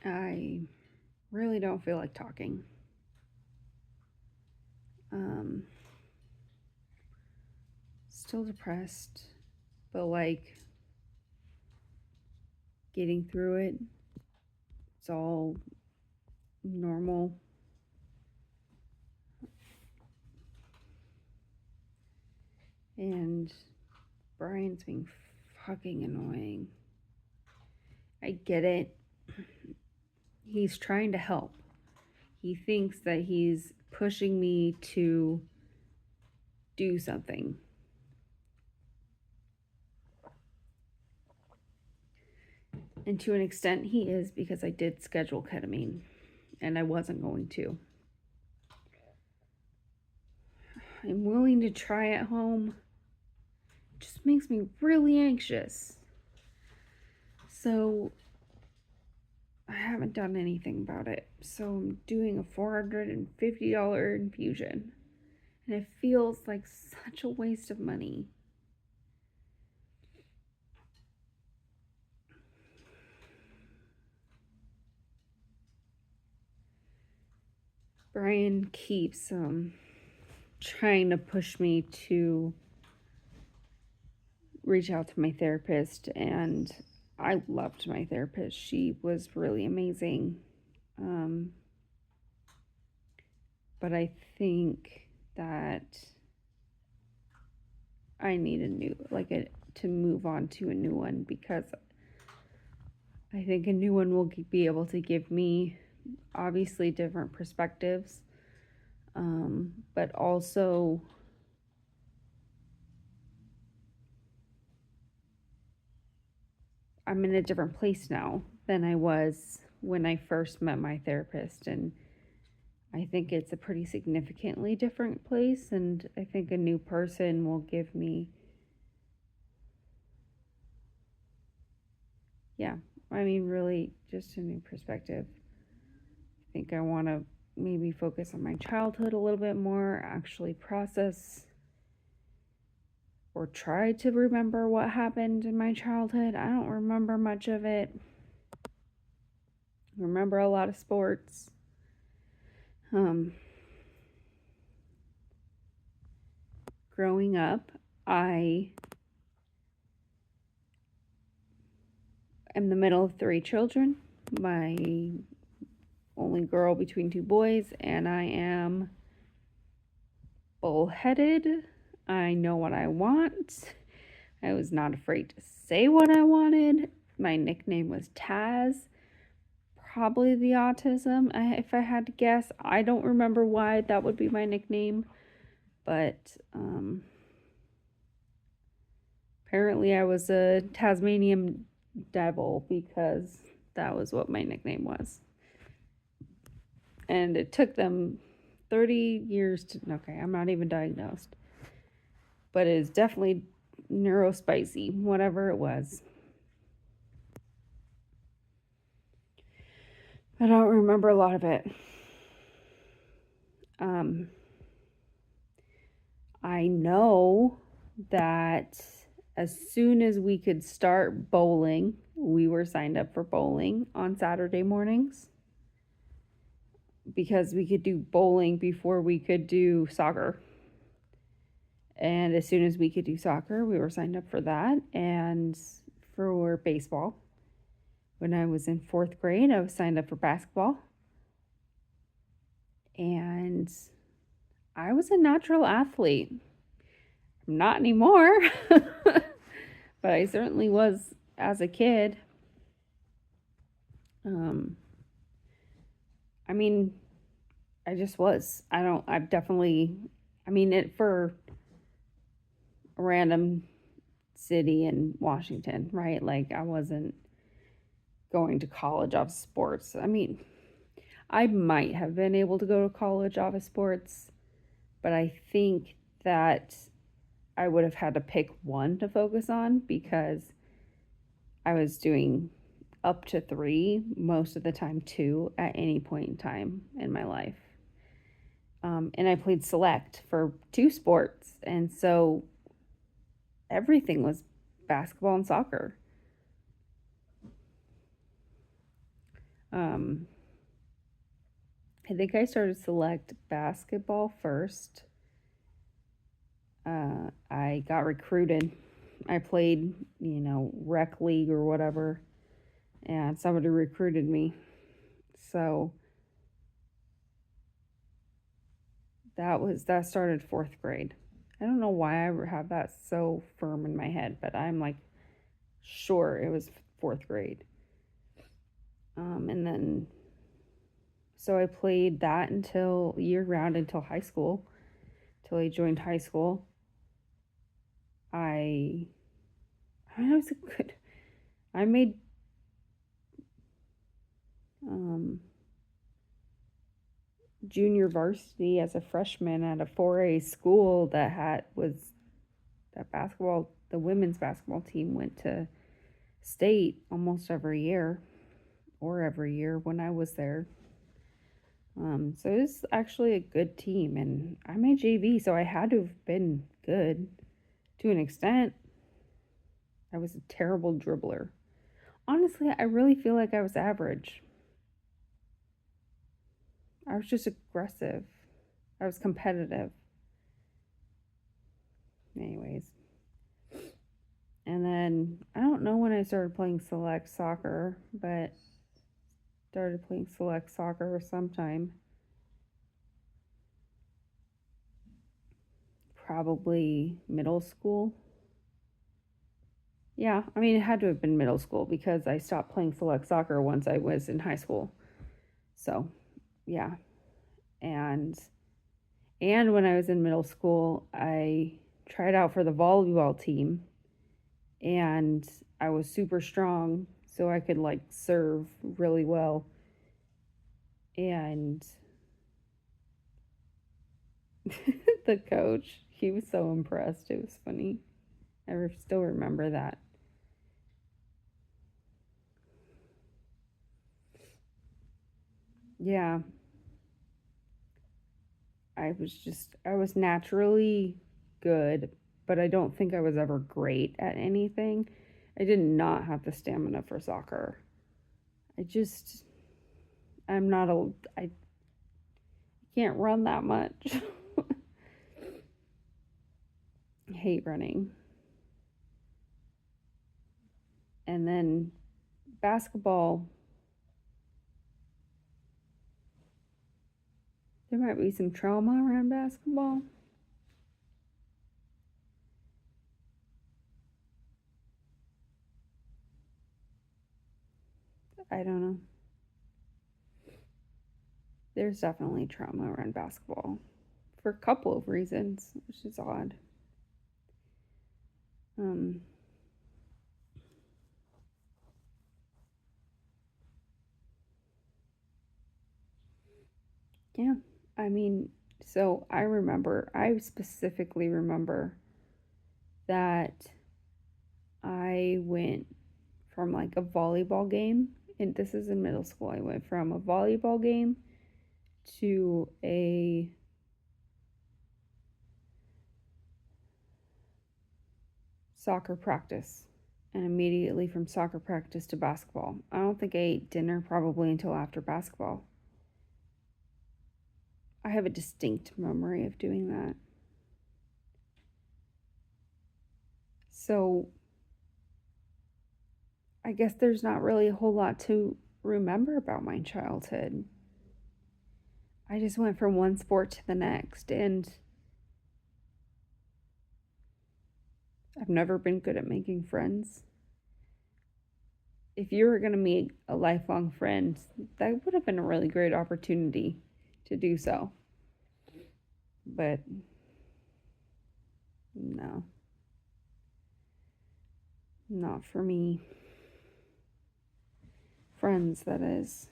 I really don't feel like talking. Um, Still depressed, but like getting through it. It's all normal. And Brian's being fucking annoying. I get it. He's trying to help. He thinks that he's pushing me to do something. And to an extent, he is, because I did schedule ketamine and I wasn't going to. I'm willing to try at home. It just makes me really anxious. So I haven't done anything about it. So I'm doing a $450 infusion. And it feels like such a waste of money. Brian keeps trying to push me to reach out to my therapist, and I loved my therapist. She was really amazing. Um, but I think that I need to move on to a new one, because I think a new one will be able to give me obviously different perspectives, but also I'm in a different place now than I was when I first met my therapist. And I think it's a pretty significantly different place. And I think a new person will give me, yeah, I mean, really just a new perspective. I think I want to maybe focus on my childhood a little bit more, actually process or try to remember what happened in my childhood. I don't remember much of it. I remember a lot of sports. Um, Growing up, I am the middle of three children. My only girl between two boys, and I am bullheaded. I know what I want. I was not afraid to say what I wanted. My nickname was Taz. Probably the autism, if I had to guess. I don't remember why that would be my nickname, but apparently I was a Tasmanian devil, because that was what my nickname was. And it took them 30 years to. Okay, I'm not even diagnosed. But it is definitely neurospicy, whatever it was. I don't remember a lot of it. Um, I know that as soon as we could start bowling, we were signed up for bowling on Saturday mornings, because we could do bowling before we could do soccer. And as soon as we could do soccer, we were signed up for that. And for baseball, when I was in fourth grade, I was signed up for basketball. And I was a natural athlete. I'm not anymore, but I certainly was as a kid. Um, I mean, I just was. I've definitely, I mean, it for a random city in Washington, right? Like, I wasn't going to college off sports. I mean, I might have been able to go to college off of sports, but I think that I would have had to pick one to focus on, because I was doing up to three, most of the time two, at any point in time in my life. And I played select for two sports. And so everything was basketball and soccer. Um, I think I started select basketball first. I got recruited. I played, rec league or whatever, and somebody recruited me. So that started fourth grade. I don't know why I have that so firm in my head, but I'm like sure it was fourth grade. And then so I played that until year round until high school, till I joined high school. I I mean, I was a good. I made um, junior varsity as a freshman at a 4A school that basketball. The women's basketball team went to state almost every year when I was there. So it was actually a good team, and I made JV, so I had to have been good to an extent. I was a terrible dribbler. Honestly, I really feel like I was average. I was just aggressive. I was competitive. Anyways. And then I don't know when I started playing select soccer, but started playing select soccer sometime. Probably middle school. Yeah, I mean, it had to have been middle school because I stopped playing select soccer once I was in high school. So, yeah. And when I was in middle school, I tried out for the volleyball team and I was super strong, so I could like serve really well. And the coach, he was so impressed. It was funny. Still remember that. Yeah, I was naturally good, but I don't think I was ever great at anything. I did not have the stamina for soccer. I just, I'm not a, I can't run that much. I hate running. And then basketball, there might be some trauma around basketball. I don't know. There's definitely trauma around basketball for a couple of reasons, which is odd. Um, yeah, I mean, so I specifically remember that I went from like a volleyball game, and this is in middle school. I went from a volleyball game to a soccer practice, and immediately from soccer practice to basketball. I don't think I ate dinner probably until after basketball. I have a distinct memory of doing that. So I guess there's not really a whole lot to remember about my childhood. I just went from one sport to the next, and I've never been good at making friends. If you were going to meet a lifelong friend, that would have been a really great opportunity to do so. But no, not for me. Friends, that is.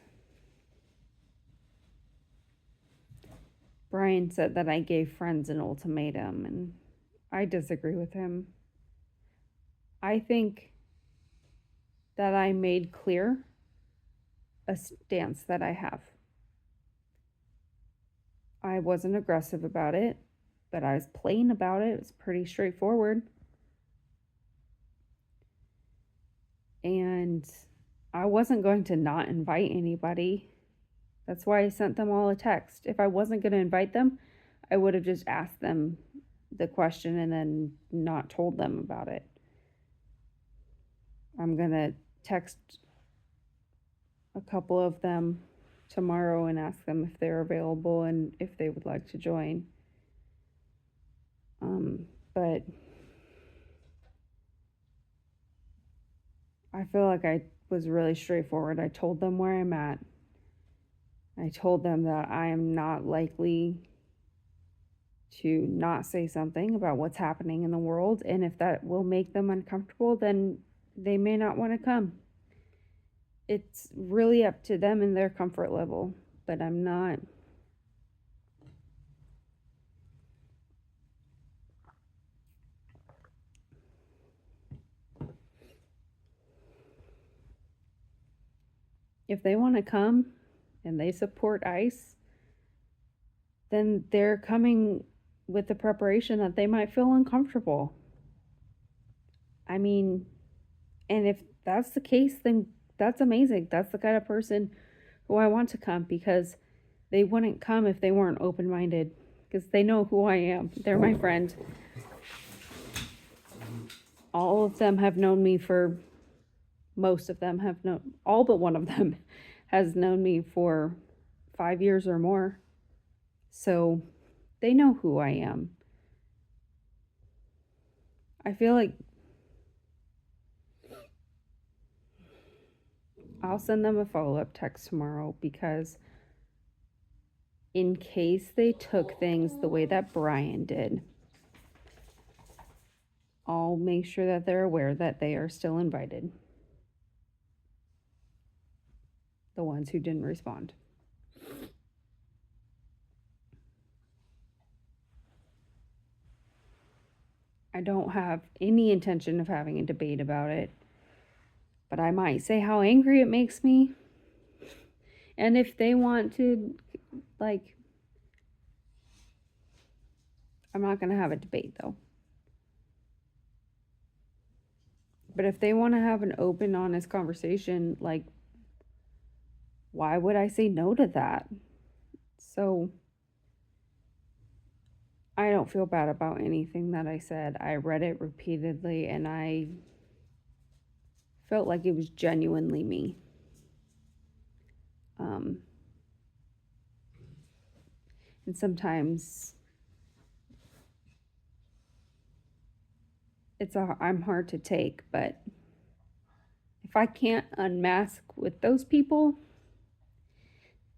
Brian said that I gave friends an ultimatum, and I disagree with him. I think that I made clear a stance that I have. I wasn't aggressive about it, but I was plain about it. It was pretty straightforward. And I wasn't going to not invite anybody. That's why I sent them all a text. If I wasn't going to invite them, I would have just asked them the question and then not told them about it. I'm going to text a couple of them tomorrow and ask them if they're available and if they would like to join. But I feel like I was really straightforward. I told them where I'm at. I told them that I am not likely to not say something about what's happening in the world, and if that will make them uncomfortable, then they may not want to come. It's really up to them and their comfort level, but I'm not. If they want to come and they support ICE, then they're coming with the preparation that they might feel uncomfortable. I mean, and if that's the case, then that's amazing. That's the kind of person who I want to come, because they wouldn't come if they weren't open-minded, because they know who I am. They're my friend. All of them have known me for, most of them have known, all but one of them has known me for 5 years or more. So they know who I am. I feel like I'll send them a follow-up text tomorrow, because in case they took things the way that Brian did, I'll make sure that they're aware that they are still invited. The ones who didn't respond. I don't have any intention of having a debate about it, but I might say how angry it makes me. And if they want to, like, I'm not going to have a debate though. But if they want to have an open, honest conversation, like, why would I say no to that? So I don't feel bad about anything that I said. I read it repeatedly and I felt like it was genuinely me. And sometimes I'm hard to take, but if I can't unmask with those people,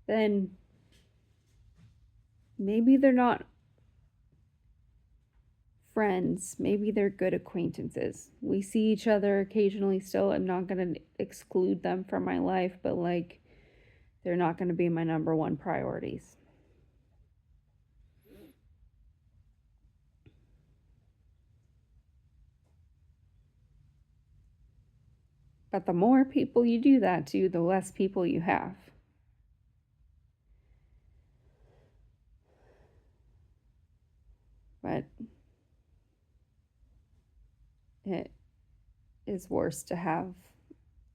then maybe they're not friends. Maybe they're good acquaintances. We see each other occasionally still. I'm not going to exclude them from my life, but like, they're not going to be my number one priorities. But the more people you do that to, the less people you have. But it is worse to have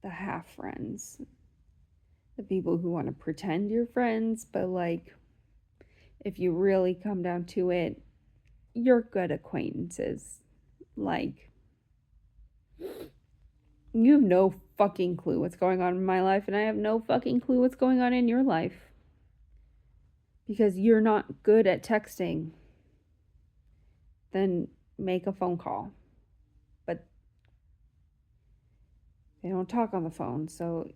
the half friends, the people who want to pretend you're friends, but like, if you really come down to it, you're good acquaintances. Like, you have no fucking clue what's going on in my life, and I have no fucking clue what's going on in your life. Because you're not good at texting, then make a phone call. But they don't talk on the phone, so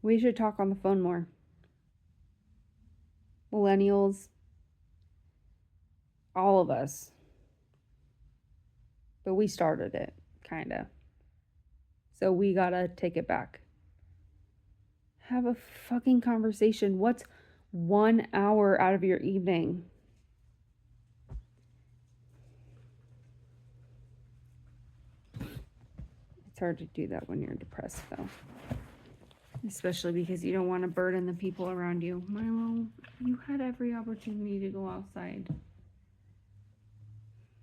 we should talk on the phone more. Millennials, all of us. But we started it, kinda. So we gotta take it back. Have a fucking conversation. What's 1 hour out of your evening? It's hard to do that when you're depressed, though. Especially because you don't want to burden the people around you. Milo, you had every opportunity to go outside.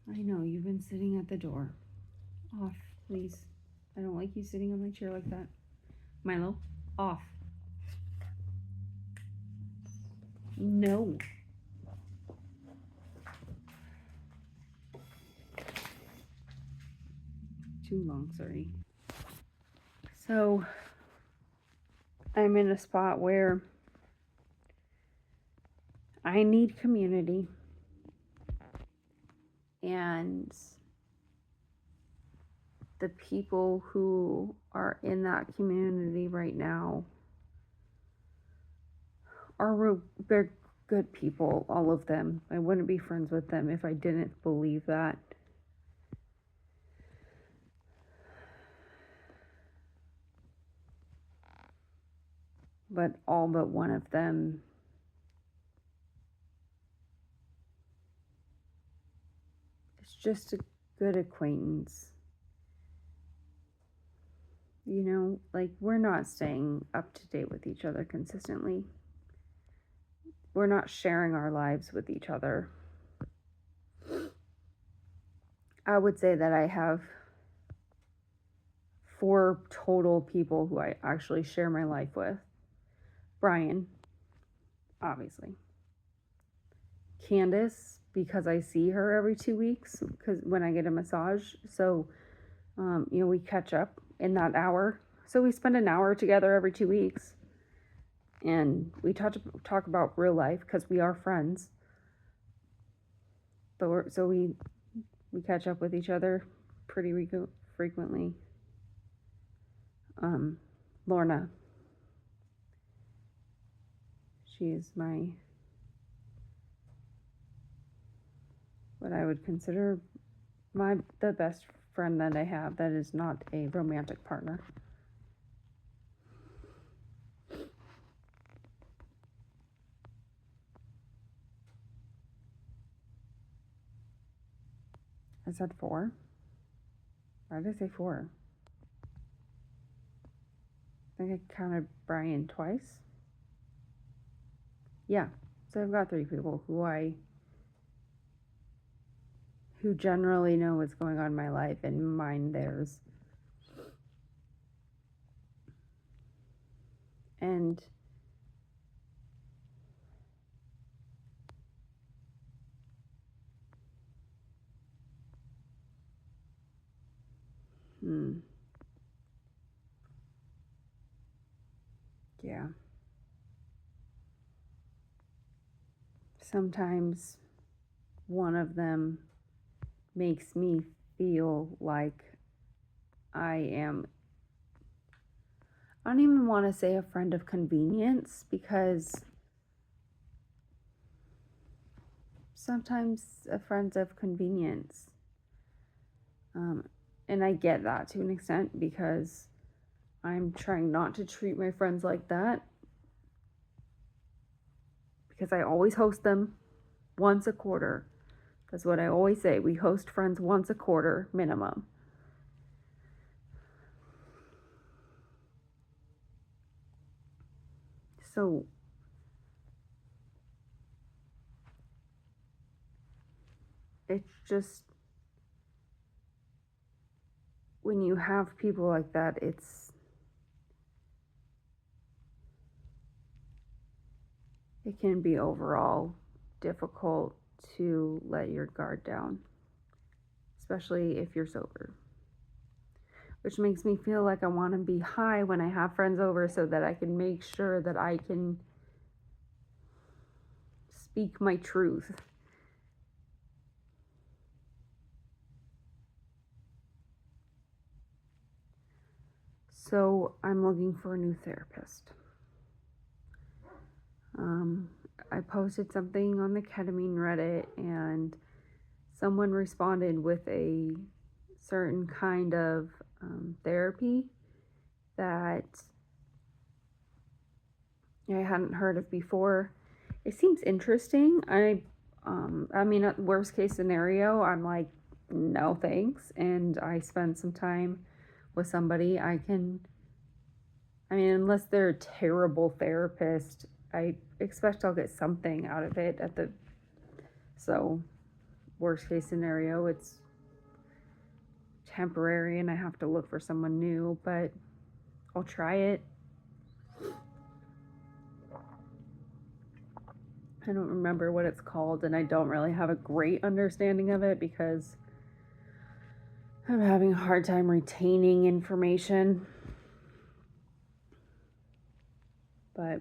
I know, you've been sitting at the door. Off, please. I don't like you sitting on my chair like that. Milo, off. No. Too long, sorry. So, I'm in a spot where I need community, and the people who are in that community right now they're good people, all of them. I wouldn't be friends with them if I didn't believe that. But all but one of them is just a good acquaintance. You know, like, we're not staying up to date with each other consistently. We're not sharing our lives with each other. I would say that I have 4 total people who I actually share my life with. Brian, obviously. Candace, because I see her every 2 weeks because when I get a massage. So, we catch up in that hour. So we spend an hour together every 2 weeks. And we talk about real life because we are friends. But we catch up with each other pretty frequently. Lorna. She is what I would consider the best friend that I have that is not a romantic partner. I said 4. Why did I say 4? I think I counted Brian twice. Yeah, so I've got 3 people who generally know what's going on in my life and mind theirs. And yeah. Sometimes one of them makes me feel like I don't even want to say a friend of convenience, because sometimes a friend of convenience. And I get that to an extent because I'm trying not to treat my friends like that, because I always host them once a quarter. That's what I always say. We host friends once a quarter minimum. So it's just, when you have people like that, it can be overall difficult to let your guard down, especially if you're sober. Which makes me feel like I want to be high when I have friends over so that I can make sure that I can speak my truth. So I'm looking for a new therapist. I posted something on the ketamine Reddit, and someone responded with a certain kind of therapy that I hadn't heard of before. It seems interesting. I mean, worst case scenario, I'm like, no thanks, and I spend some time with somebody unless they're a terrible therapist, I expect I'll get something out of it so worst case scenario, it's temporary and I have to look for someone new, but I'll try it. I don't remember what it's called, and I don't really have a great understanding of it because I'm having a hard time retaining information. But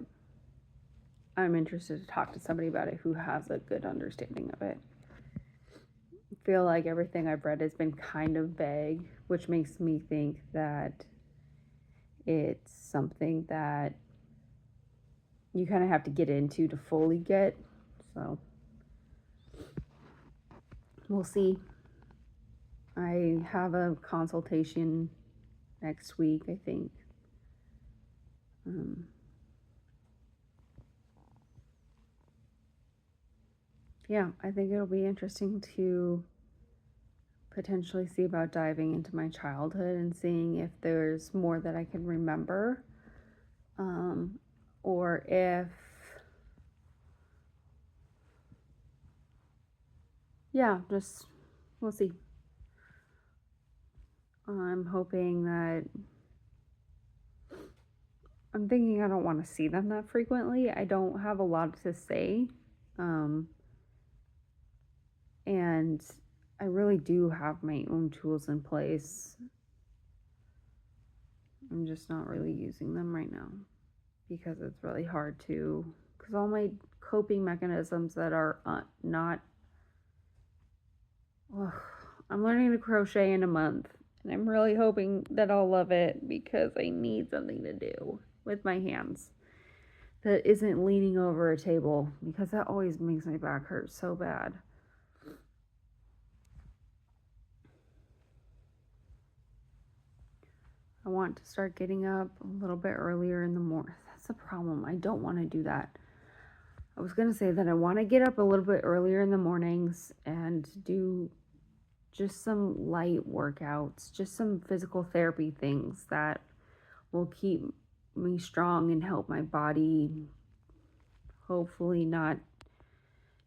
I'm interested to talk to somebody about it who has a good understanding of it. I feel like everything I've read has been kind of vague, which makes me think that it's something that you kind of have to get into to fully get. So we'll see. I have a consultation next week, I think. Yeah, I think it'll be interesting to potentially see about diving into my childhood and seeing if there's more that I can remember, or if, yeah, just we'll see. I'm hoping that I'm thinking I don't want to see them that frequently. I don't have a lot to say, and I really do have my own tools in place. I'm just not really using them right now because it's really hard to, because all my coping mechanisms that are not, I'm learning to crochet in a month, and I'm really hoping that I'll love it because I need something to do with my hands that isn't leaning over a table, because that always makes my back hurt so bad. I want to start getting up a little bit earlier in the morning. That's the problem. I don't want to do that. I was going to say that I want to get up a little bit earlier in the mornings and do just some light workouts, just some physical therapy things that will keep me strong and help my body hopefully not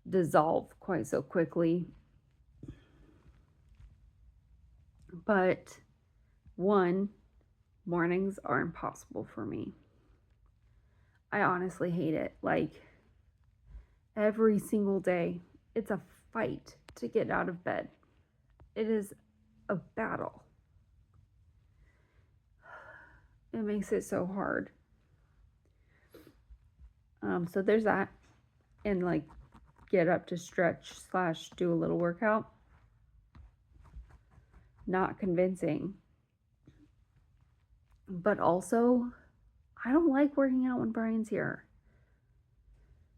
dissolve quite so quickly. But one, mornings are impossible for me. I honestly hate it. Like, every single day, it's a fight to get out of bed. It is a battle. It makes it so hard. So there's that. And like, get up to stretch / do a little workout. Not convincing. But also, I don't like working out when Brian's here.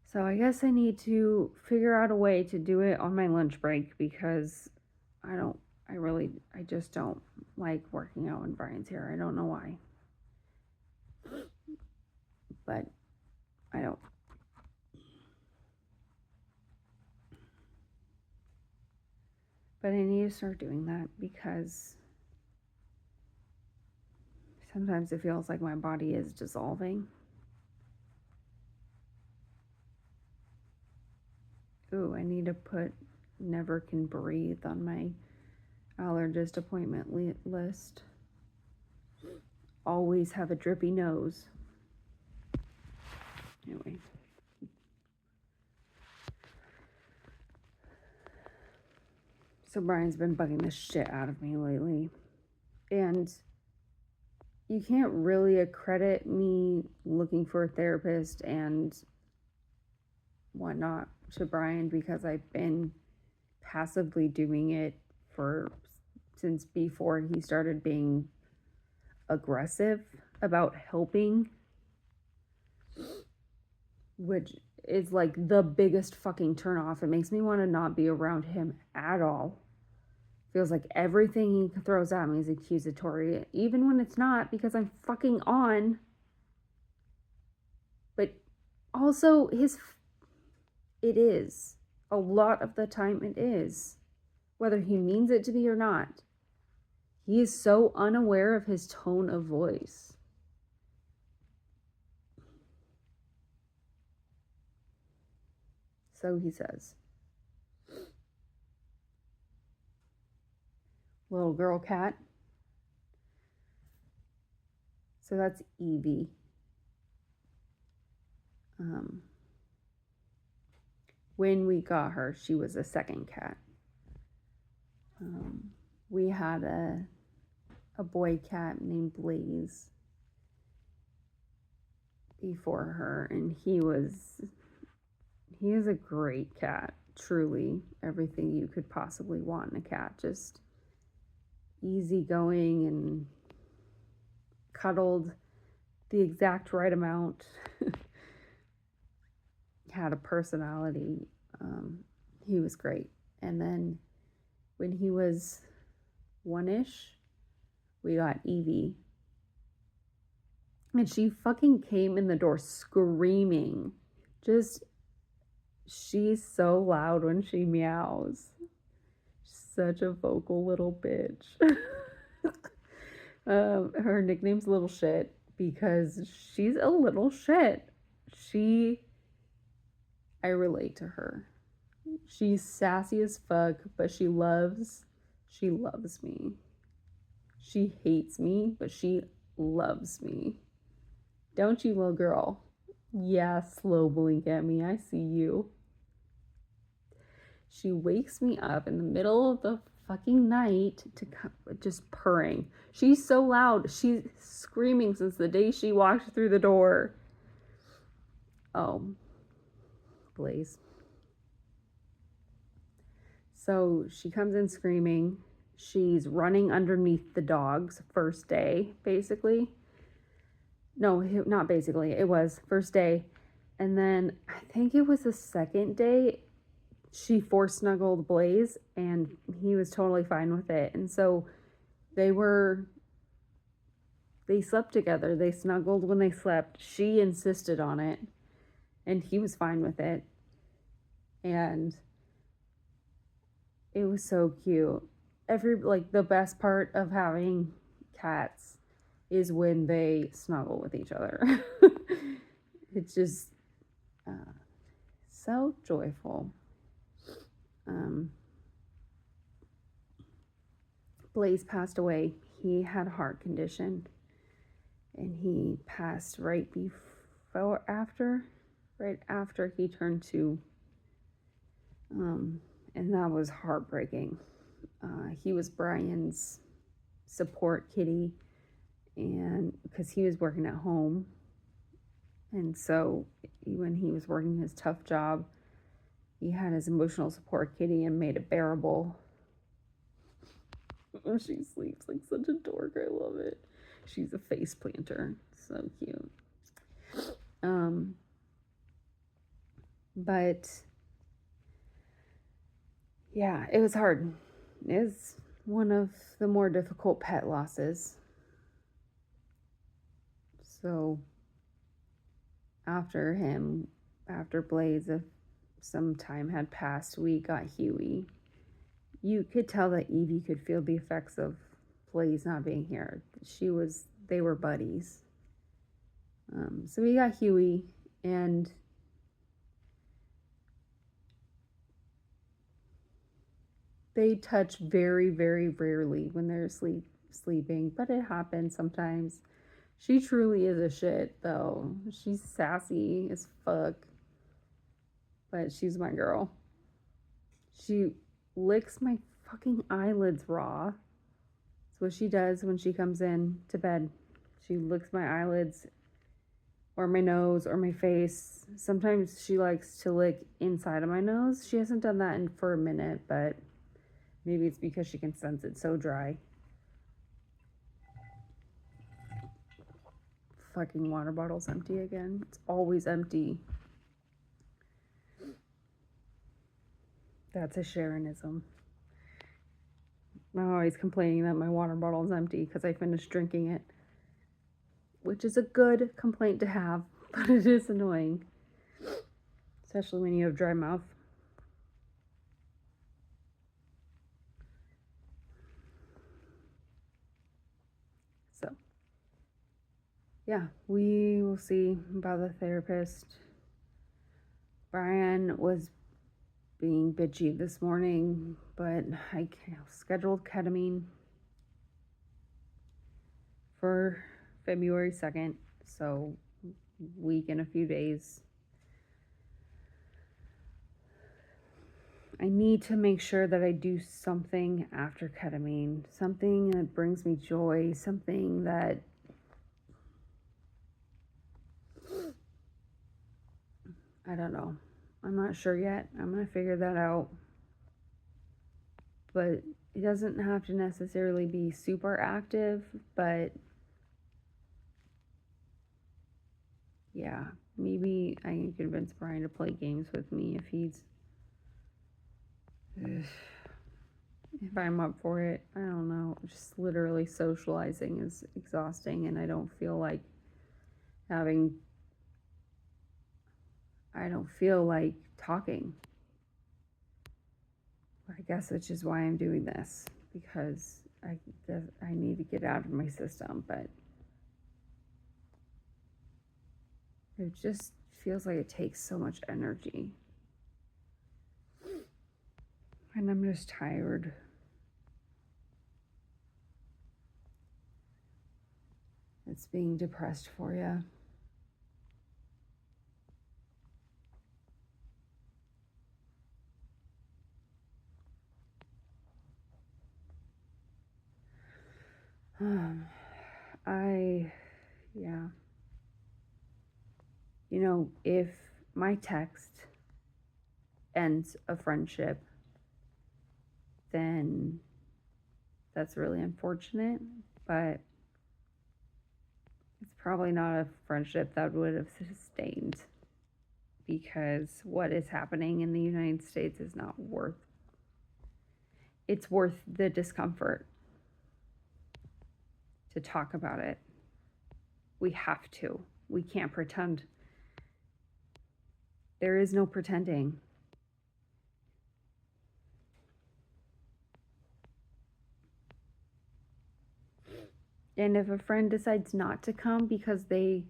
So I guess I need to figure out a way to do it on my lunch break, because I just don't like working out when Brian's here. I don't know why. But I don't. But I need to start doing that, because sometimes it feels like my body is dissolving. Ooh, I need to put Never Can Breathe on my allergist appointment list. Always have a drippy nose. Anyway. So Brian's been bugging the shit out of me lately. And you can't really accredit me looking for a therapist and whatnot to Brian, because I've been passively doing it since before he started being aggressive about helping, which is like the biggest fucking turnoff. It makes me want to not be around him at all. Feels like everything he throws at me is accusatory, even when it's not, because I'm fucking on. But also, it is. A lot of the time it is. Whether he means it to be or not. He is so unaware of his tone of voice. So he says. little girl cat. So that's Evie. When we got her, she was a second cat. We had a boy cat named Blaze before her, and he is a great cat. Truly, everything you could possibly want in a cat. Just easygoing and cuddled the exact right amount. Had a personality. He was great. And then when he was one-ish, we got Evie. And she fucking came in the door screaming. She's so loud when she meows. Such a vocal little bitch. Her nickname's Little Shit because she's a little shit. I relate to her. She's sassy as fuck, but she loves me. She hates me, but she loves me. Don't you, little girl? Yeah, slow blink at me. I see you. She wakes me up in the middle of the fucking night to just purring. She's so loud. She's screaming since the day she walked through the door. Oh, Blaze. So she comes in screaming. She's running underneath the dogs first day, basically. No, not basically. It was first day. And then I think it was the second day she force snuggled Blaze and he was totally fine with it. And so they slept together. They snuggled when they slept. She insisted on it and he was fine with it. And it was so cute. The best part of having cats is when they snuggle with each other. It's just so joyful. Blaze passed away. He had a heart condition and he passed right after he turned 2. And that was heartbreaking. He was Brian's support kitty, and because he was working at home, and so when he was working his tough job, he had his emotional support kitty and made it bearable. She sleeps like such a dork. I love it. She's a face planter. So cute. But yeah, it was hard. It's one of the more difficult pet losses. So after Blaze, some time had passed, we got Huey. You could tell that Evie could feel the effects of Blaze not being here. They were buddies. So we got Huey, and they touch very, very rarely when they're sleeping, but it happens sometimes. She truly is a shit, though. She's sassy as fuck, but she's my girl. She licks my fucking eyelids raw. That's what she does when she comes in to bed. She licks my eyelids or my nose or my face. Sometimes she likes to lick inside of my nose. She hasn't done that for a minute, but maybe it's because she can sense it's so dry. Fucking water bottle's empty again. It's always empty. That's a Sharonism. I'm always complaining that my water bottle's empty because I finished drinking it. Which is a good complaint to have, but it is annoying. Especially when you have dry mouth. So, yeah, we will see about the therapist. Brian was being bitchy this morning, but I scheduled ketamine for February 2nd, so week and a few days. I need to make sure that I do something after ketamine, something that brings me joy, something that I don't know. I'm not sure yet. I'm going to figure that out. But it doesn't have to necessarily be super active, but yeah, maybe I can convince Brian to play games with me if I'm up for it. I don't know. Just literally socializing is exhausting, and I don't feel like talking. I guess which is why I'm doing this, because I need to get out of my system, but it just feels like it takes so much energy. And I'm just tired. It's being depressed for you. Yeah. You know, if my text ends a friendship, then that's really unfortunate, but it's probably not a friendship that would have sustained, because what is happening in the United States is not worth the discomfort to talk about it. We have to. We can't pretend. There is no pretending. And if a friend decides not to come because they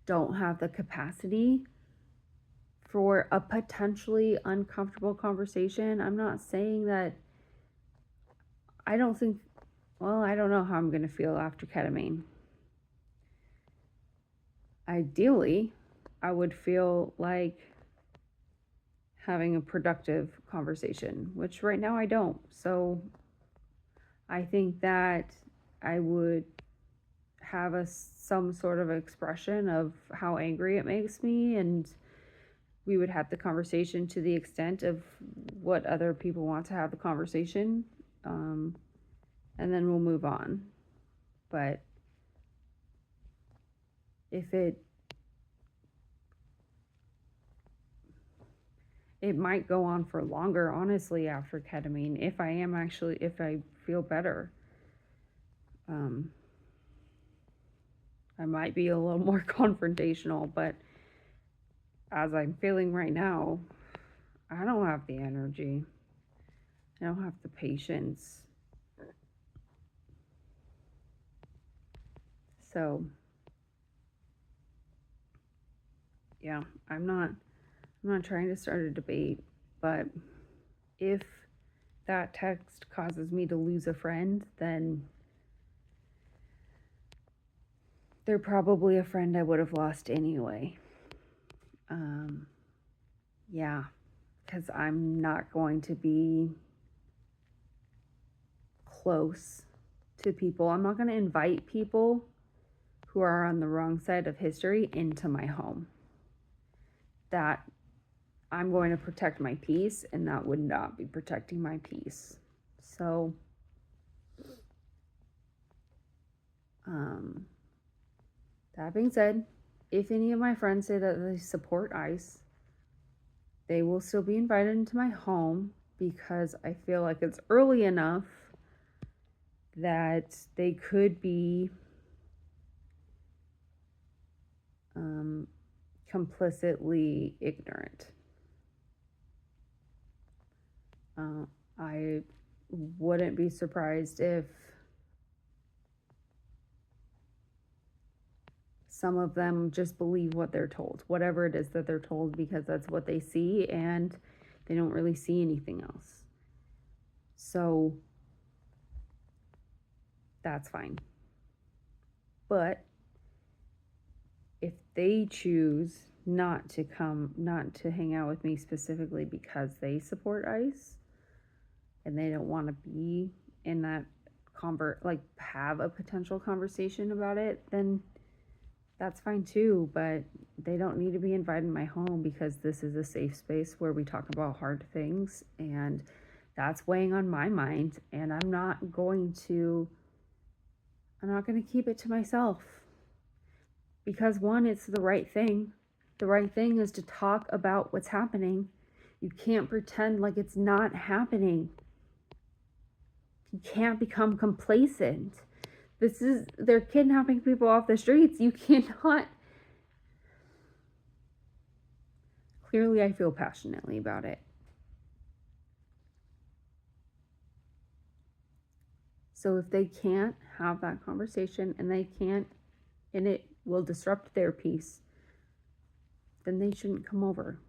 don't have the capacity for a potentially uncomfortable conversation, I'm not saying that. I don't know how I'm going to feel after ketamine. Ideally, I would feel like having a productive conversation, which right now I don't. So I think that I would have some sort of expression of how angry it makes me, and we would have the conversation to the extent of what other people want to have the conversation, and then we'll move on. But if it might go on for longer, honestly, after ketamine, if I feel better. I might be a little more confrontational, but as I'm feeling right now, I don't have the energy. I don't have the patience. So, yeah, I'm not trying to start a debate, but if that text causes me to lose a friend, then they're probably a friend I would have lost anyway. Yeah, because I'm not going to be close to people. I'm not going to invite people who are on the wrong side of history into my home. That I'm going to protect my peace, and that would not be protecting my peace. So, that being said, if any of my friends say that they support ICE, they will still be invited into my home, because I feel like it's early enough that they could be complicitly ignorant. I wouldn't be surprised if some of them just believe what they're told, whatever it is that they're told, because that's what they see and they don't really see anything else. So that's fine. But if they choose not to hang out with me specifically because they support ICE and they don't want to be in that have a potential conversation about it, then that's fine too. But they don't need to be invited in my home, because this is a safe space where we talk about hard things, and that's weighing on my mind, and I'm not going to keep it to myself, because one, it's the right thing. The right thing is to talk about what's happening. You can't pretend like it's not happening. You can't become complacent. They're kidnapping people off the streets. You cannot. Clearly, I feel passionately about it. So if they can't have that conversation, and it will disrupt their peace, then they shouldn't come over.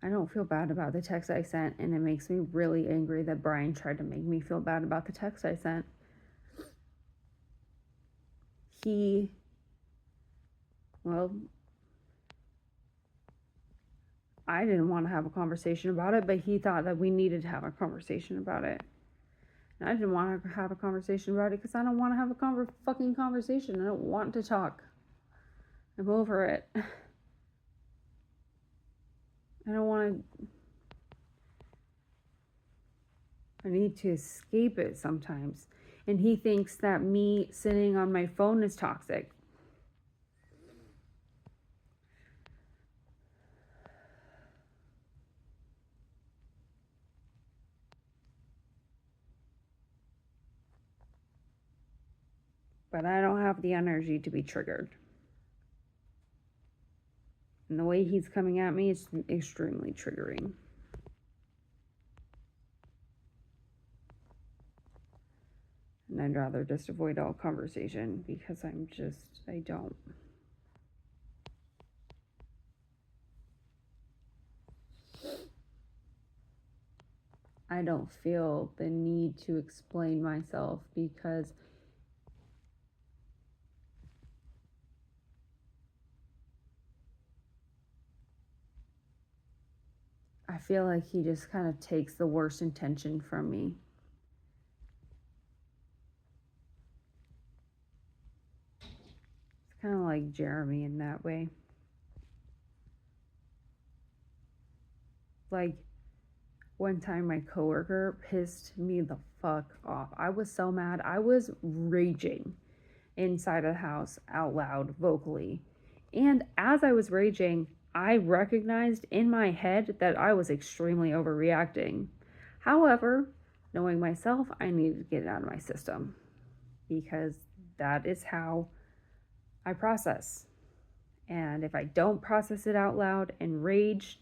I don't feel bad about the text I sent, and it makes me really angry that Brian tried to make me feel bad about the text I sent. I didn't want to have a conversation about it, but he thought that we needed to have a conversation about it. And I didn't want to have a conversation about it because I don't want to have a fucking conversation. I don't want to talk. I'm over it. I don't want to. I need to escape it sometimes. And he thinks that me sitting on my phone is toxic. But I don't have the energy to be triggered. And the way he's coming at me is extremely triggering. And I'd rather just avoid all conversation, because I don't. I don't feel the need to explain myself, because I feel like he just kind of takes the worst intention from me. It's kind of like Jeremy in that way. Like, one time my coworker pissed me the fuck off. I was so mad. I was raging inside of the house out loud, vocally. And as I was raging, I recognized in my head that I was extremely overreacting. However, knowing myself, I needed to get it out of my system, because that is how I process. And if I don't process it out loud and rage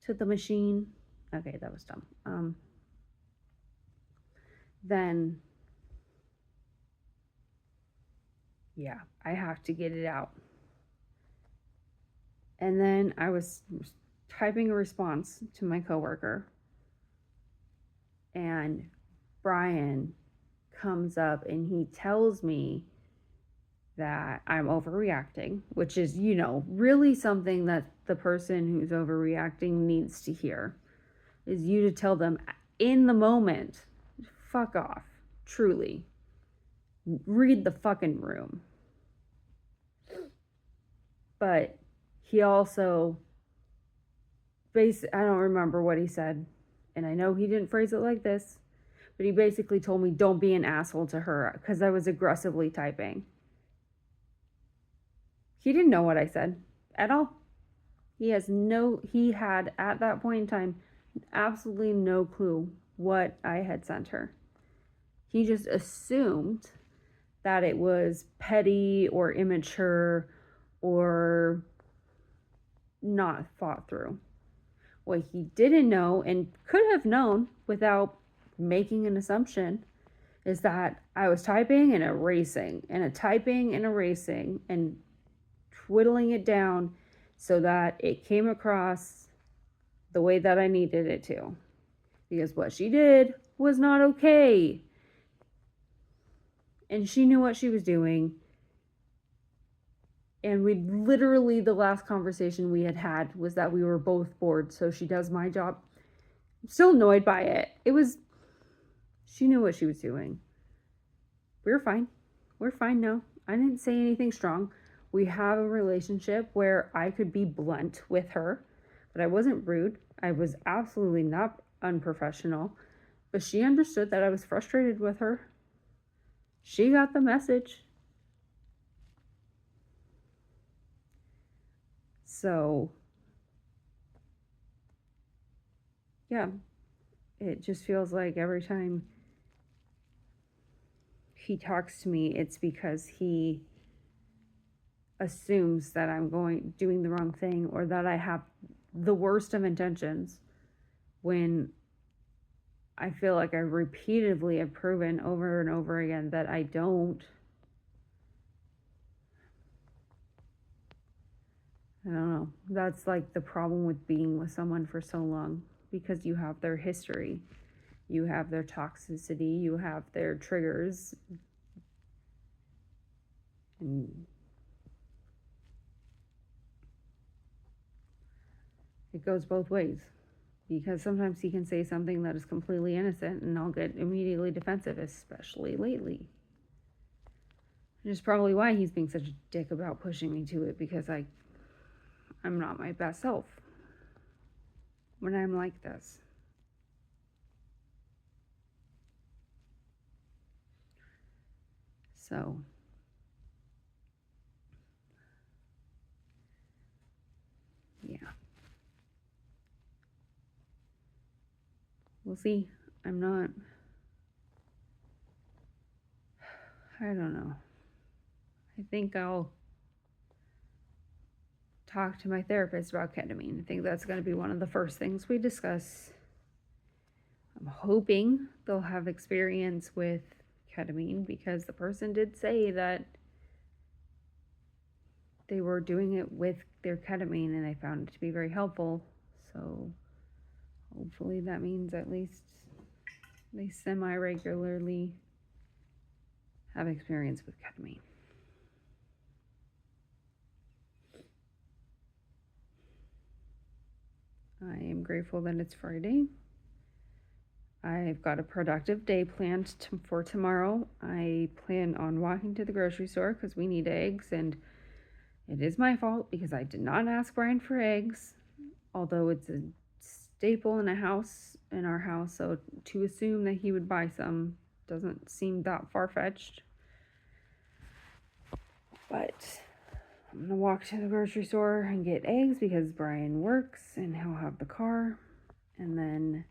to the machine, okay, that was dumb. Then, yeah, I have to get it out. And then I was typing a response to my coworker, and Brian comes up and he tells me that I'm overreacting, which is, really something that the person who's overreacting needs to hear, is you to tell them in the moment, fuck off, truly. Read the fucking room. But he also, I don't remember what he said, and I know he didn't phrase it like this, but he basically told me, don't be an asshole to her, because I was aggressively typing. He didn't know what I said at all. He had at that point in time absolutely no clue what I had sent her. He just assumed that it was petty or immature or not thought through. What he didn't know, and could have known without making an assumption, is that I was typing and erasing and typing and erasing and twiddling it down so that it came across the way that I needed it to. Because what she did was not okay. and she knew what she was doing. And we literally, the last conversation we had was that we were both bored. So she does my job. I'm still annoyed by it. She knew what she was doing. We're fine. We're fine now. I didn't say anything strong. We have a relationship where I could be blunt with her, but I wasn't rude. I was absolutely not unprofessional. But she understood that I was frustrated with her. She got the message. So, yeah, it just feels like every time he talks to me, it's because he assumes that I'm doing the wrong thing or that I have the worst of intentions, when I feel like I repeatedly have proven over and over again that I don't. I don't know. That's like the problem with being with someone for so long, because you have their history, you have their toxicity, you have their triggers, and it goes both ways. Because sometimes he can say something that is completely innocent and I'll get immediately defensive, especially lately. Which is probably why he's being such a dick about pushing me to it, because I'm not my best self when I'm like this. So, yeah. We'll see. I don't know. I think I'll talk to my therapist about ketamine. I think that's going to be one of the first things we discuss. I'm hoping they'll have experience with ketamine, because the person did say that they were doing it with their ketamine and they found it to be very helpful. So hopefully that means at least they semi-regularly have experience with ketamine. I am grateful that it's Friday. I've got a productive day planned for tomorrow. I plan on walking to the grocery store because we need eggs, and it is my fault because I did not ask Brian for eggs, although it's a staple in our house, so to assume that he would buy some doesn't seem that far-fetched. But I'm gonna walk to the grocery store and get eggs because Brian works and he'll have the car, and then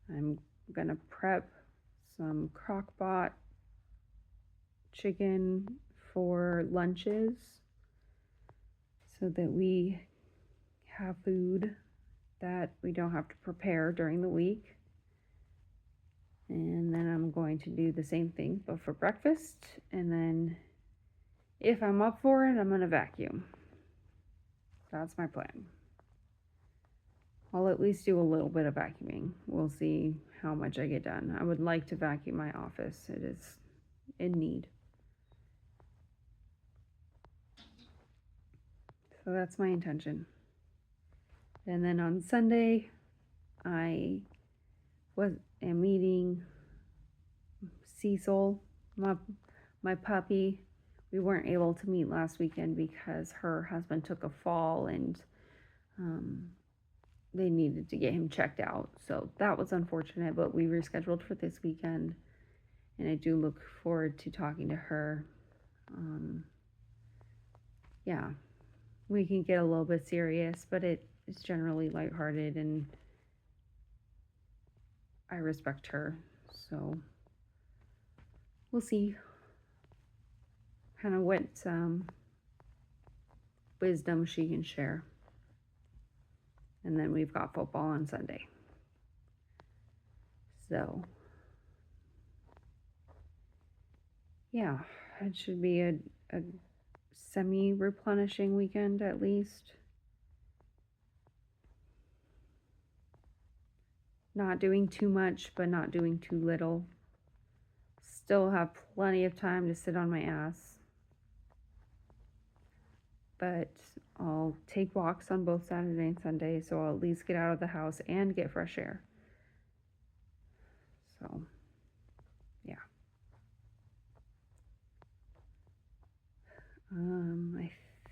I'm gonna prep some crock-pot chicken for lunches so that we have food that we don't have to prepare during the week. And then I'm going to do the same thing but for breakfast, and then if I'm up for it, I'm gonna vacuum. That's my plan. I'll at least do a little bit of vacuuming. We'll see how much I get done. I would like to vacuum my office. It is in need. So that's my intention. And then on Sunday, I am meeting Cecil, my puppy. We weren't able to meet last weekend because her husband took a fall and they needed to get him checked out. So that was unfortunate, but we rescheduled for this weekend, and I do look forward to talking to her. Yeah, we can get a little bit serious, but it's generally lighthearted, and I respect her. So we'll see kind of what wisdom she can share. And then we've got football on Sunday. So, yeah, it should be a semi-replenishing weekend at least. Not doing too much, but not doing too little. still have plenty of time to sit on my ass. But I'll take walks on both Saturday and Sunday, so I'll at least get out of the house and get fresh air. So, yeah. I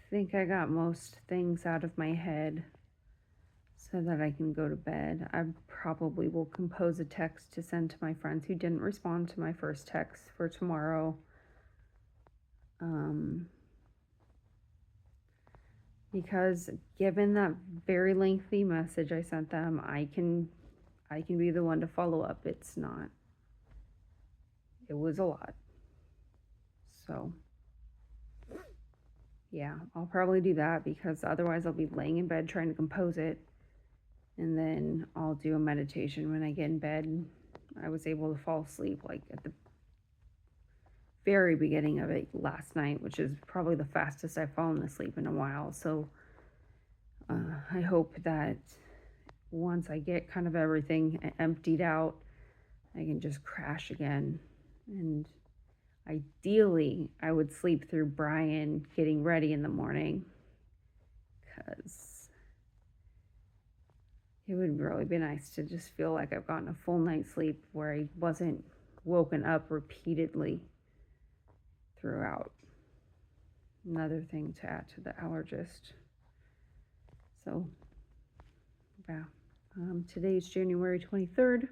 think I got most things out of my head so that I can go to bed. I probably will compose a text to send to my friends who didn't respond to my first text for tomorrow. Because given that very lengthy message I sent them, I can be the one to follow up. It was a lot. So yeah, I'll probably do that because otherwise I'll be laying in bed trying to compose it. And then I'll do a meditation when I get in bed. I was able to fall asleep like at the very beginning of it last night, which is probably the fastest I've fallen asleep in a while. So I hope that once I get kind of everything emptied out, I can just crash again. And ideally, I would sleep through Brian getting ready in the morning, because it would really be nice to just feel like I've gotten a full night's sleep where I wasn't woken up repeatedly throughout. Another thing to add to the allergist. So, yeah. Today's January 23rd.